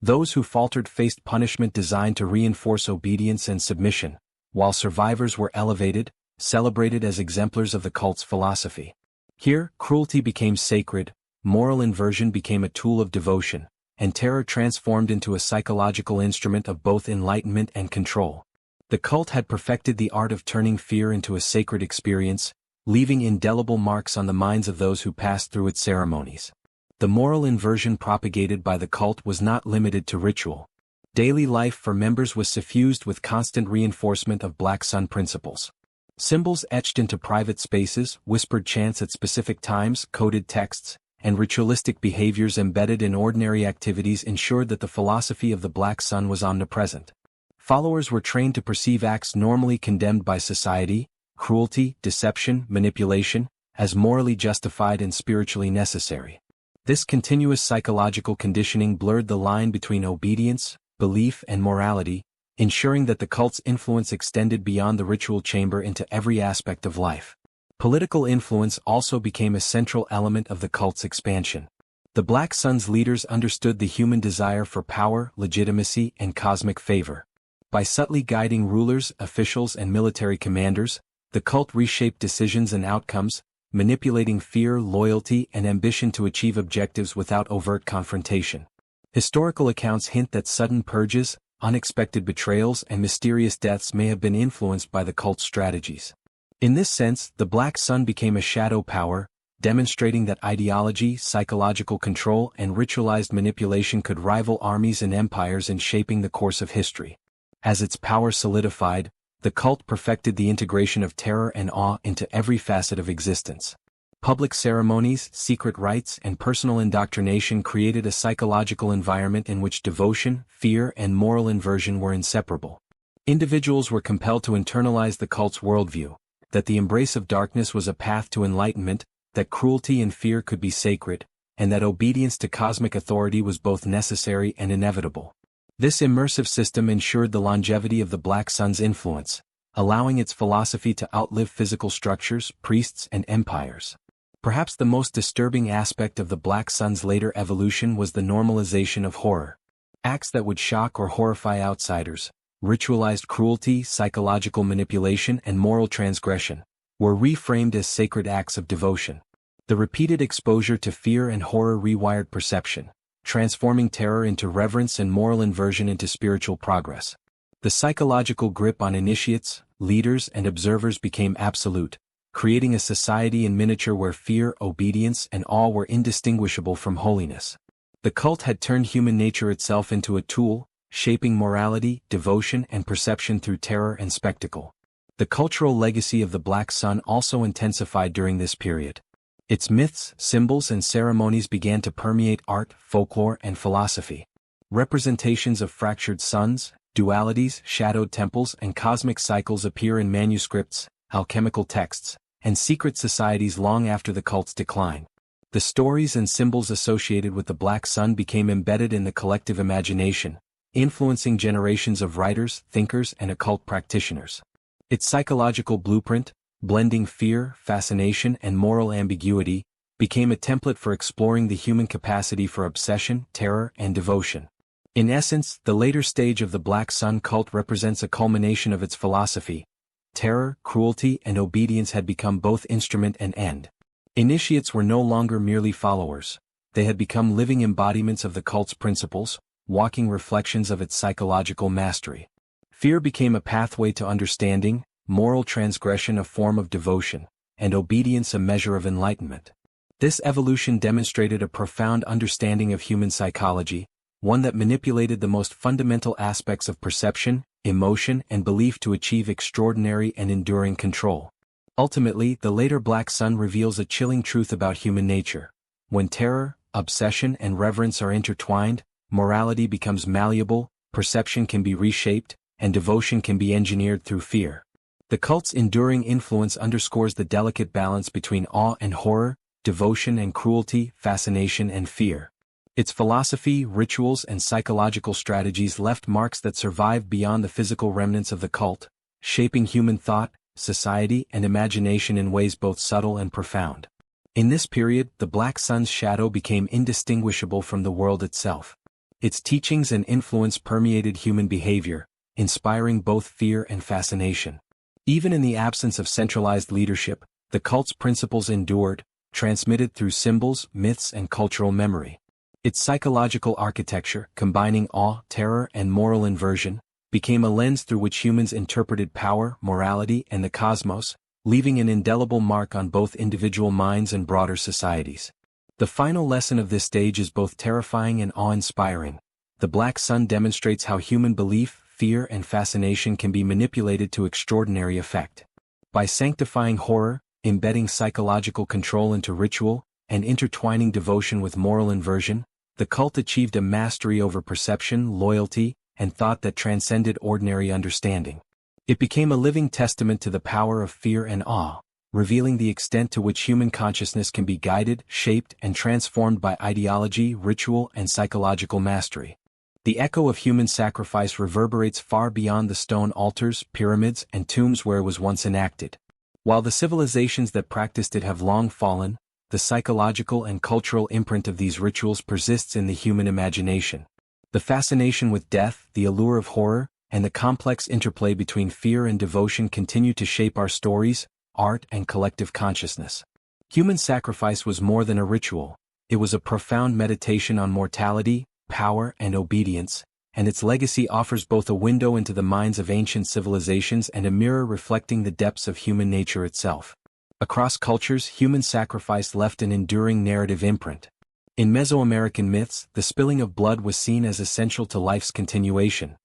S1: Those who faltered faced punishment designed to reinforce obedience and submission, while survivors were elevated, celebrated as exemplars of the cult's philosophy. Here, cruelty became sacred, moral inversion became a tool of devotion, and terror transformed into a psychological instrument of both enlightenment and control. The cult had perfected the art of turning fear into a sacred experience, leaving indelible marks on the minds of those who passed through its ceremonies. The moral inversion propagated by the cult was not limited to ritual. Daily life for members was suffused with constant reinforcement of Black Sun principles. Symbols etched into private spaces, whispered chants at specific times, coded texts, and ritualistic behaviors embedded in ordinary activities ensured that the philosophy of the Black Sun was omnipresent. Followers were trained to perceive acts normally condemned by society, cruelty, deception, manipulation, as morally justified and spiritually necessary. This continuous psychological conditioning blurred the line between obedience, belief, and morality, ensuring that the cult's influence extended beyond the ritual chamber into every aspect of life. Political influence also became a central element of the cult's expansion. The Black Sun's leaders understood the human desire for power, legitimacy, and cosmic favor. By subtly guiding rulers, officials, and military commanders, the cult reshaped decisions and outcomes, manipulating fear, loyalty, and ambition to achieve objectives without overt confrontation. Historical accounts hint that sudden purges, unexpected betrayals, and mysterious deaths may have been influenced by the cult's strategies. In this sense, the Black Sun became a shadow power, demonstrating that ideology, psychological control, and ritualized manipulation could rival armies and empires in shaping the course of history. As its power solidified, the cult perfected the integration of terror and awe into every facet of existence. Public ceremonies, secret rites, and personal indoctrination created a psychological environment in which devotion, fear, and moral inversion were inseparable. Individuals were compelled to internalize the cult's worldview, that the embrace of darkness was a path to enlightenment, that cruelty and fear could be sacred, and that obedience to cosmic authority was both necessary and inevitable. This immersive system ensured the longevity of the Black Sun's influence, allowing its philosophy to outlive physical structures, priests, and empires. Perhaps the most disturbing aspect of the Black Sun's later evolution was the normalization of horror. Acts that would shock or horrify outsiders, ritualized cruelty, psychological manipulation, and moral transgression, were reframed as sacred acts of devotion. The repeated exposure to fear and horror rewired perception, transforming terror into reverence and moral inversion into spiritual progress. The psychological grip on initiates, leaders, and observers became absolute, creating a society in miniature where fear, obedience, and awe were indistinguishable from holiness. The cult had turned human nature itself into a tool, shaping morality, devotion, and perception through terror and spectacle. The cultural legacy of the Black Sun also intensified during this period. Its myths, symbols, and ceremonies began to permeate art, folklore, and philosophy. Representations of fractured suns, dualities, shadowed temples, and cosmic cycles appear in manuscripts, alchemical texts, and secret societies long after the cult's decline. The stories and symbols associated with the Black Sun became embedded in the collective imagination, influencing generations of writers, thinkers, and occult practitioners. Its psychological blueprint, blending fear, fascination, and moral ambiguity, became a template for exploring the human capacity for obsession, terror, and devotion. In essence, the later stage of the Black Sun cult represents a culmination of its philosophy. Terror, cruelty, and obedience had become both instrument and end. Initiates were no longer merely followers. They had become living embodiments of the cult's principles, walking reflections of its psychological mastery. Fear became a pathway to understanding, moral transgression a form of devotion, and obedience a measure of enlightenment. This evolution demonstrated a profound understanding of human psychology, one that manipulated the most fundamental aspects of perception, emotion, and belief to achieve extraordinary and enduring control. Ultimately, the later Black Sun reveals a chilling truth about human nature. When terror, obsession, and reverence are intertwined, morality becomes malleable, perception can be reshaped, and devotion can be engineered through fear. The cult's enduring influence underscores the delicate balance between awe and horror, devotion and cruelty, fascination and fear. Its philosophy, rituals, and psychological strategies left marks that survive beyond the physical remnants of the cult, shaping human thought, society, and imagination in ways both subtle and profound. In this period, the Black Sun's shadow became indistinguishable from the world itself. Its teachings and influence permeated human behavior, inspiring both fear and fascination. Even in the absence of centralized leadership, the cult's principles endured, transmitted through symbols, myths, and cultural memory. Its psychological architecture, combining awe, terror, and moral inversion, became a lens through which humans interpreted power, morality, and the cosmos, leaving an indelible mark on both individual minds and broader societies. The final lesson of this stage is both terrifying and awe-inspiring. The Black Sun demonstrates how human belief, fear, and fascination can be manipulated to extraordinary effect. By sanctifying horror, embedding psychological control into ritual, and intertwining devotion with moral inversion, the cult achieved a mastery over perception, loyalty, and thought that transcended ordinary understanding. It became a living testament to the power of fear and awe, revealing the extent to which human consciousness can be guided, shaped, and transformed by ideology, ritual, and psychological mastery. The echo of human sacrifice reverberates far beyond the stone altars, pyramids, and tombs where it was once enacted. While the civilizations that practiced it have long fallen, the psychological and cultural imprint of these rituals persists in the human imagination. The fascination with death, the allure of horror, and the complex interplay between fear and devotion continue to shape our stories, art, and collective consciousness. Human sacrifice was more than a ritual. It was a profound meditation on mortality, power, and obedience, and its legacy offers both a window into the minds of ancient civilizations and a mirror reflecting the depths of human nature itself. Across cultures, human sacrifice left an enduring narrative imprint. In Mesoamerican myths, the spilling of blood was seen as essential to life's continuation.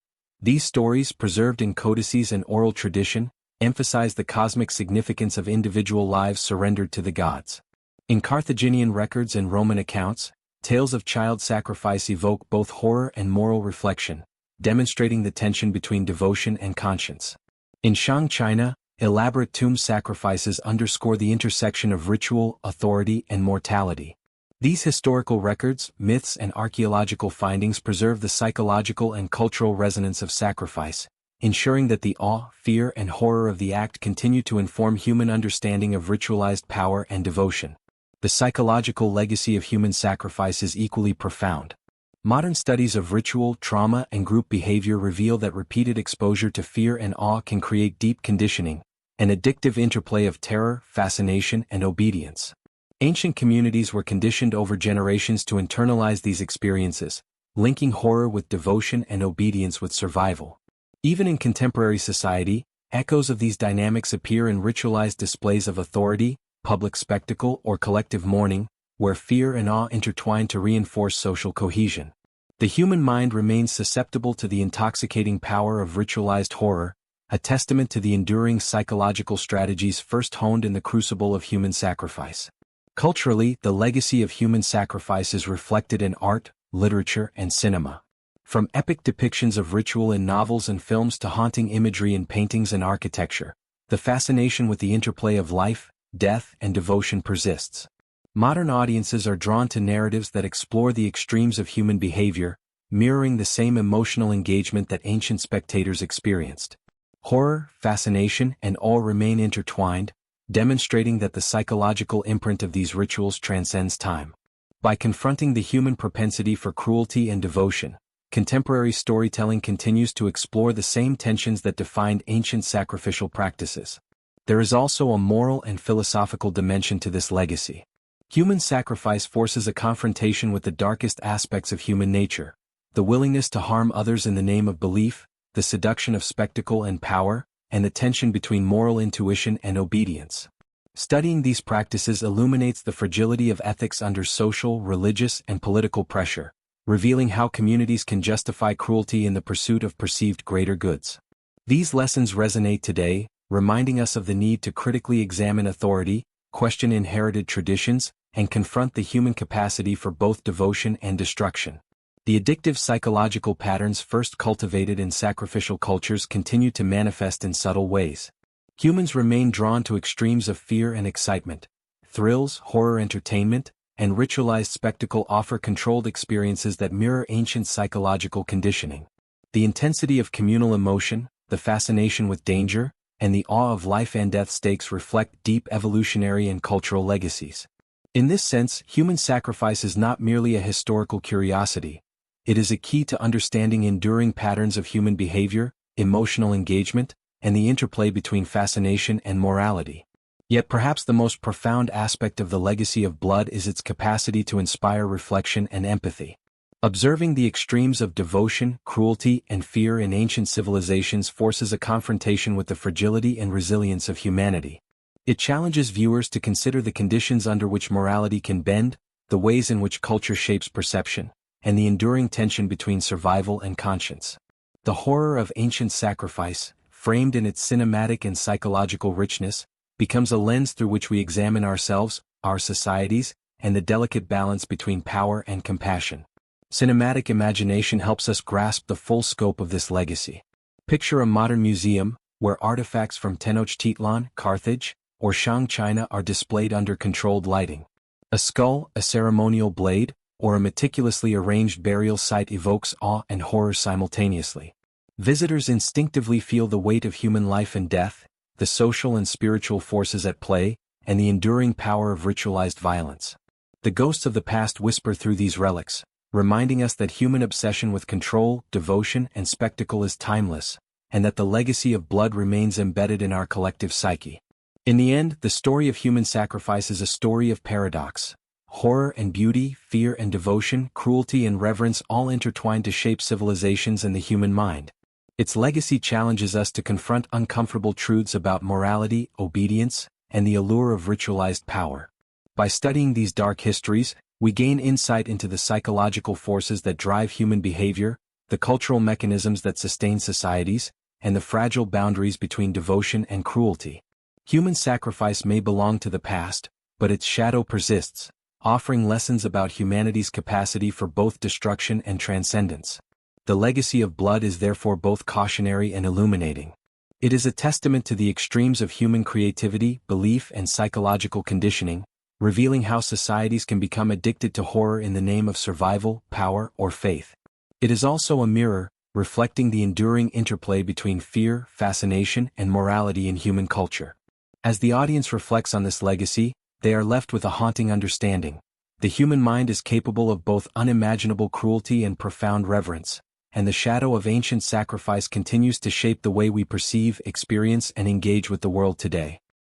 S1: These stories, preserved in codices and oral tradition, emphasize the cosmic significance of individual lives surrendered to the gods. In Carthaginian records and Roman accounts, tales of child sacrifice evoke both horror and moral reflection, demonstrating the tension between devotion and conscience. In Shang China, elaborate tomb sacrifices underscore the intersection of ritual, authority, and mortality. These historical records, myths, and archaeological findings preserve the psychological and cultural resonance of sacrifice, ensuring that the awe, fear, and horror of the act continue to inform human understanding of ritualized power and devotion. The psychological legacy of human sacrifice is equally profound. Modern studies of ritual, trauma, and group behavior reveal that repeated exposure to fear and awe can create deep conditioning, an addictive interplay of terror, fascination, and obedience. Ancient communities were conditioned over generations to internalize these experiences, linking horror with devotion and obedience with survival. Even in contemporary society, echoes of these dynamics appear in ritualized displays of authority, public spectacle, or collective mourning, where fear and awe intertwine to reinforce social cohesion. The human mind remains susceptible to the intoxicating power of ritualized horror, a testament to the enduring psychological strategies first honed in the crucible of human sacrifice. Culturally, the legacy of human sacrifice is reflected in art, literature, and cinema. From epic depictions of ritual in novels and films to haunting imagery in paintings and architecture, the fascination with the interplay of life, death, and devotion persists. Modern audiences are drawn to narratives that explore the extremes of human behavior, mirroring the same emotional engagement that ancient spectators experienced. Horror, fascination, and awe remain intertwined, demonstrating that the psychological imprint of these rituals transcends time. By confronting the human propensity for cruelty and devotion, contemporary storytelling continues to explore the same tensions that defined ancient sacrificial practices. There is also a moral and philosophical dimension to this legacy. Human sacrifice forces a confrontation with the darkest aspects of human nature, the willingness to harm others in the name of belief, the seduction of spectacle and power, and the tension between moral intuition and obedience. Studying these practices illuminates the fragility of ethics under social, religious, and political pressure, revealing how communities can justify cruelty in the pursuit of perceived greater goods. These lessons resonate today, reminding us of the need to critically examine authority, question inherited traditions, and confront the human capacity for both devotion and destruction. The addictive psychological patterns first cultivated in sacrificial cultures continue to manifest in subtle ways. Humans remain drawn to extremes of fear and excitement. Thrills, horror entertainment, and ritualized spectacle offer controlled experiences that mirror ancient psychological conditioning. The intensity of communal emotion, the fascination with danger, and the awe of life and death stakes reflect deep evolutionary and cultural legacies. In this sense, human sacrifice is not merely a historical curiosity. It is a key to understanding enduring patterns of human behavior, emotional engagement, and the interplay between fascination and morality. Yet perhaps the most profound aspect of the legacy of blood is its capacity to inspire reflection and empathy. Observing the extremes of devotion, cruelty, and fear in ancient civilizations forces a confrontation with the fragility and resilience of humanity. It challenges viewers to consider the conditions under which morality can bend, the ways in which culture shapes perception, and the enduring tension between survival and conscience. The horror of ancient sacrifice, framed in its cinematic and psychological richness, becomes a lens through which we examine ourselves, our societies, and the delicate balance between power and compassion. Cinematic imagination helps us grasp the full scope of this legacy. Picture a modern museum, where artifacts from Tenochtitlan, Carthage, or Shang China are displayed under controlled lighting. A skull, a ceremonial blade, or a meticulously arranged burial site evokes awe and horror simultaneously. Visitors instinctively feel the weight of human life and death, the social and spiritual forces at play, and the enduring power of ritualized violence. The ghosts of the past whisper through these relics, reminding us that human obsession with control, devotion, and spectacle is timeless, and that the legacy of blood remains embedded in our collective psyche. In the end, the story of human sacrifice is a story of paradox. Horror and beauty, fear and devotion, cruelty and reverence all intertwine to shape civilizations and the human mind. Its legacy challenges us to confront uncomfortable truths about morality, obedience, and the allure of ritualized power. By studying these dark histories, we gain insight into the psychological forces that drive human behavior, the cultural mechanisms that sustain societies, and the fragile boundaries between devotion and cruelty. Human sacrifice may belong to the past, but its shadow persists, offering lessons about humanity's capacity for both destruction and transcendence. The legacy of blood is therefore both cautionary and illuminating. It is a testament to the extremes of human creativity, belief, and psychological conditioning, revealing how societies can become addicted to horror in the name of survival, power, or faith. It is also a mirror, reflecting the enduring interplay between fear, fascination, and morality in human culture. As the audience reflects on this legacy, they are left with a haunting understanding. The human mind is capable of both unimaginable cruelty and profound reverence, and the shadow of ancient sacrifice continues to shape the way we perceive, experience, and engage with the world today.